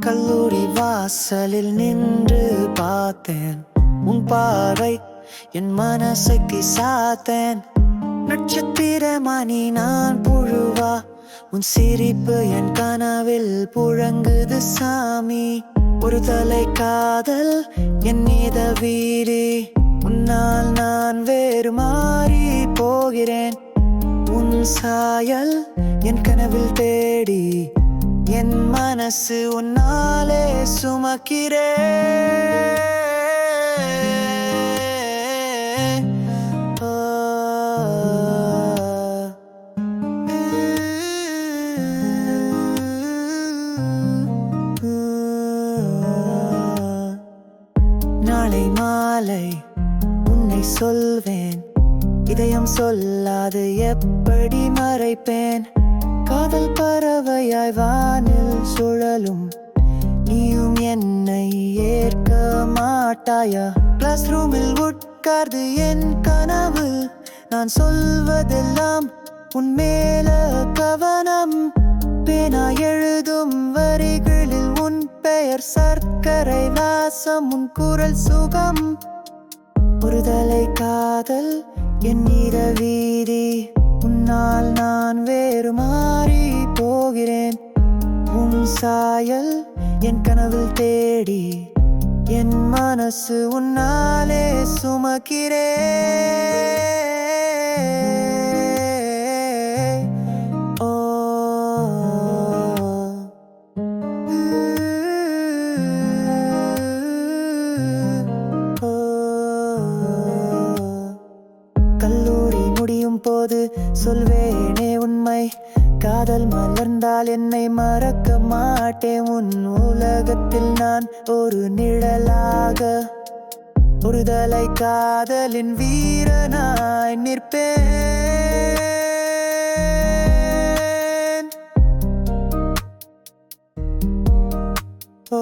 கல்லூரி வாசலில் நின்று பார்த்தேன் உன் பார்வை என் மனசுக்கு சாத்தேன். நட்சத்திரமானி நான் புழுவா, உன் சிரிப்பு என் கனவில் புழங்குது சாமி. ஒரு தலை காதல் என் மீத வீரி, உன்னால் நான் வேறு மாறி போகிறேன். உன் சாயல் என் கனவில் தேடி, என் மனசு உன்னாலே சுமக்கிறேன். நாளை மாலை உன்னை சொல்வேன், இதயம் சொல்லாது எப்படி மறைப்பேன். காதல் பறவையாய் வானில் சுழலும், நீயும் என்னை ஏற்க மாட்டாயா? கிளாஸ் ரூமில் உட்கார்ந்து என் கனவு, நான் சொல்வதெல்லாம் உன் மேல கவனம். பேனா எழுதும் வரிகளில் உன் பெயர் சர்க்கரை வாசம், உன் குரல் சுகம். ஒரு தலை காதல் என் மீத வீதி, உன்னால் நான் வேறு மாறி போகிறேன். உன் சாயல் என் கனவில் தேடி, என் மனசு உன்னாலே சுமக்கிறேன். கல்லூரி முடியும் போது சொல்வேனே உண்மை, காதல் மலர்ந்தால் என்னை மறக்க மாட்டேன். உன் உலகத்தில் நான் ஒரு நிழலாக, ஒரு தலை காதலின் வீரனாய் நிற்பேன். ஓ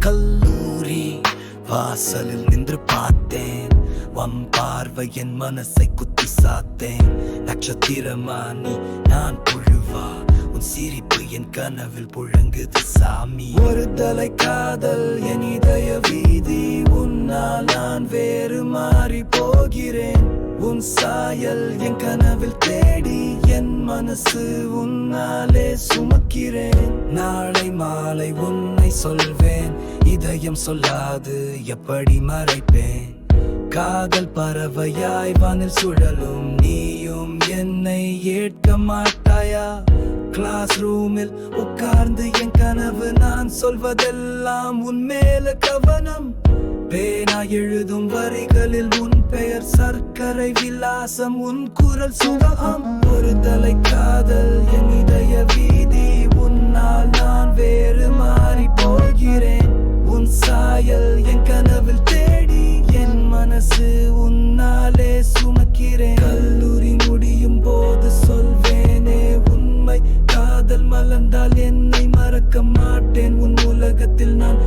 கல்லூரி வாசலில் நின்று பார்த்தேன், உன் பார்வை என் மனசை குத்தி சாத்தேன். நட்சத்திரமானி நான் புழுவா, உன் சிரிப்பு என் கனவில் புழங்குது சாமி. ஒரு தலை காதல் என் இதய வீதி, உன்னால் நான் வேறு மாறி போகிறேன். உன் சாயல் என் கனவில் தேடி, என் மனசு உன்னாலே சுமக்கிறேன். நாளை மாலை உன்னை சொல்வேன், இதயம் சொல்லாது எப்படி மறைப்பேன். காதல் பறவையாய் வானில் சுழலும், நீயும் என்னை ஏற்க மாட்டாயா? கிளாஸ் ரூமில் உட்கார்ந்து என் கனவு, நான் சொல்வதெல்லாம் உன் மேல கவனம். பேனா எழுதும் வரிகளில் உன் பெயர் சர்க்கரை விலாசம், உன் குரல் சுகம். ஒரு தலை காதல் என் இதய வீதி, உன்னால் நான் வேறு மாறி போகிறேன். உன் சாயல் என் கனவில் தேடி, என் மனசு உன்னாலே சுமக்கிறேன். கல்லூரி முடியும் போது சொல்வேனே உண்மை, காதல் மலர்ந்தால் என்னை மறக்க மாட்டேன். உன் உலகத்தில் நான்